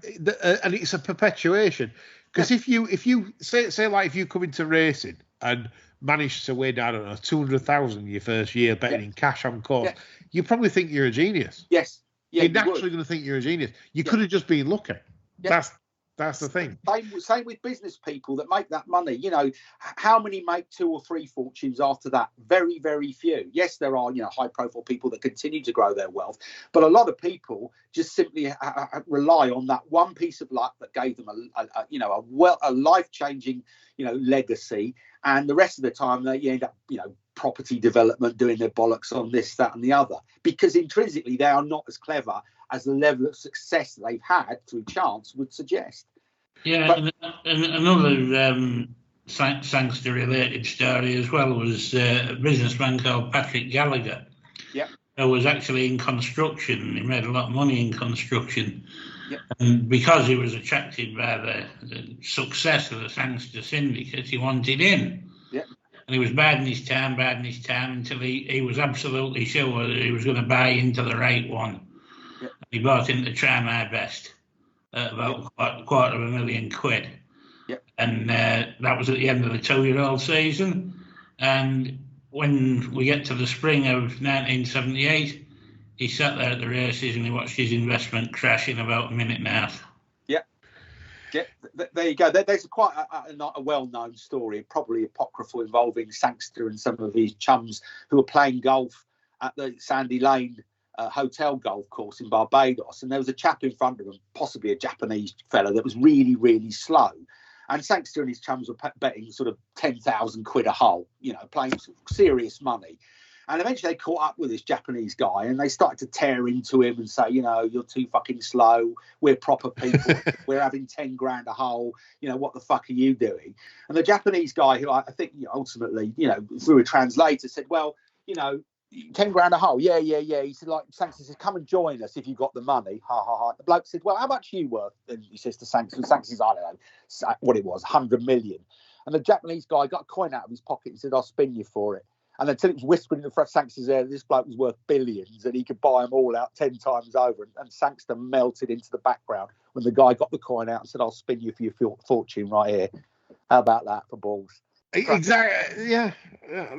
and it's a perpetuation. Because if you say like if you come into racing and manage to win, I don't know, 200,000 your first year betting in cash on course, you probably think you're a genius. Yes. Yeah, you're naturally going to think you're a genius. You could have just been lucky. Yeah. That's the thing. Same with business people that make that money. How many make 2 or 3 fortunes after that? Very, very few. Yes, there are high profile people that continue to grow their wealth, but a lot of people just simply rely on that one piece of luck that gave them a life changing legacy, and the rest of the time they end up property development, doing their bollocks on this, that, and the other, because intrinsically they are not as clever as the level of success that they've had through chance would suggest. Yeah, and another Sangster-related story as well was a businessman called Patrick Gallagher. Yeah. Who was actually in construction. He made a lot of money in construction. Yeah. And because he was attracted by the success of the Sangster syndicate, he wanted in. Yeah. And he was biding his time until he was absolutely sure that he was going to buy into the right one. Yeah. He bought into Try My Best at about £250,000. Yeah. And that was at the end of the 2-year-old season. And when we get to the spring of 1978, he sat there at the races and he watched his investment crash in about a minute and a half. Yeah, there you go. There's quite a well-known story, probably apocryphal, involving Sangster and some of his chums who were playing golf at the Sandy Lane hotel golf course in Barbados, and there was a chap in front of them, possibly a Japanese fella, that was really, really slow. And Sangster and his chums were betting sort of 10,000 quid a hole, playing serious money. And eventually they caught up with this Japanese guy and they started to tear into him and say, you're too fucking slow. We're proper people. We're having 10 grand a hole. What the fuck are you doing? And the Japanese guy, who I think ultimately, through a translator, said, well, 10 grand a hole. Yeah. He said, Sangster says, come and join us if you got the money. Ha, ha, ha. The bloke said, well, how much are you worth? And he says to Sangster, and Sangster says, I don't know what it was, 100 million. And the Japanese guy got a coin out of his pocket and said, I'll spin you for it. And until it was whispered in the front of Sangster's ear, this bloke was worth billions and he could buy them all out 10 times over. And Sangster melted into the background when the guy got the coin out and said, I'll spin you for your fortune right here. How about that for balls? Exactly. Yeah,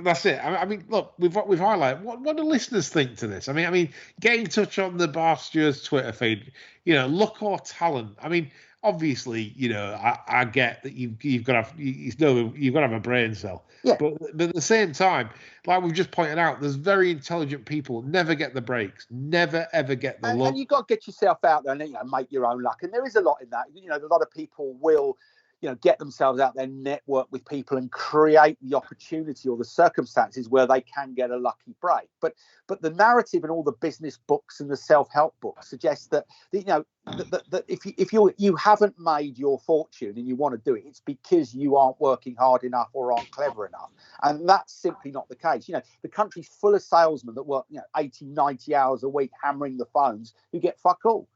that's it. I mean, look, we've highlighted what do listeners think to this. I mean, get in touch on the Barstewards Twitter feed. Luck or talent. I mean, obviously, I get that you've got to have you've got to have a brain cell. Yeah. But at the same time, like we've just pointed out, there's very intelligent people never get the breaks, never ever get the luck. And you've got to get yourself out there and make your own luck. And there is a lot in that. A lot of people will get themselves out there, network with people and create the opportunity or the circumstances where they can get a lucky break. But the narrative and all the business books and the self-help books suggest that if you haven't made your fortune and you want to do it, it's because you aren't working hard enough or aren't clever enough. And that's simply not the case. The country's full of salesmen that work 80, 90 hours a week hammering the phones who get fuck all.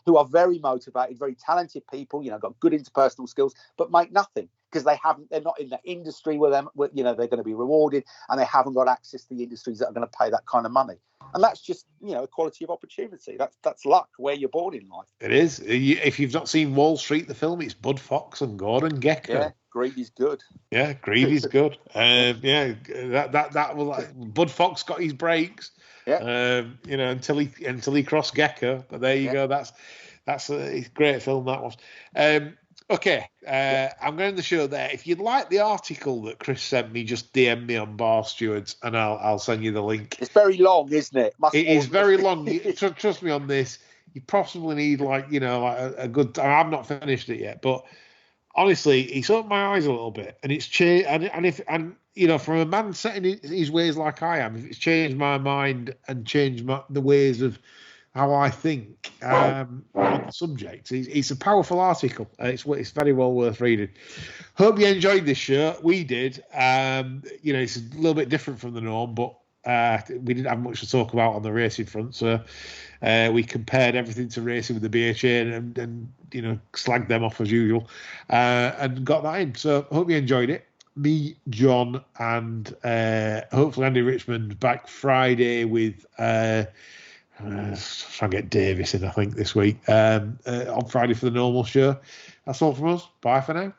Who are very motivated, very talented people, got good interpersonal skills, but make nothing because they're not in the industry where they're going to be rewarded, and they haven't got access to the industries that are going to pay that kind of money. And that's just, equality of opportunity. That's luck, where you're born in life. It is. If you've not seen Wall Street, the film, it's Bud Fox and Gordon Gekko. Yeah, Greedy's good. Yeah, Greedy's good. That was Bud Fox got his breaks. Yeah. Until he crossed Gekko. But there you go. That's a great film, that was. Okay, I'm going to the show there. If you'd like the article that Chris sent me, just DM me on Barstewards and I'll send you the link. It's very long, isn't it? It is very long. Trust me on this. You possibly need a good. I've not finished it yet, but honestly, it's opened my eyes a little bit, and it's changed. And from a man setting his ways like I am, if it's changed my mind and changed the ways of how I think on the subject, it's a powerful article. It's very well worth reading. Hope you enjoyed this show. We did. It's a little bit different from the norm, but we didn't have much to talk about on the racing front, so we compared everything to racing with the BHA and slagged them off as usual, and got that in. So hope you enjoyed it. Me, John, and hopefully Andy Richmond back Friday with try and get Davis in, I think, this week on Friday for the normal show. That's all from us. Bye for now.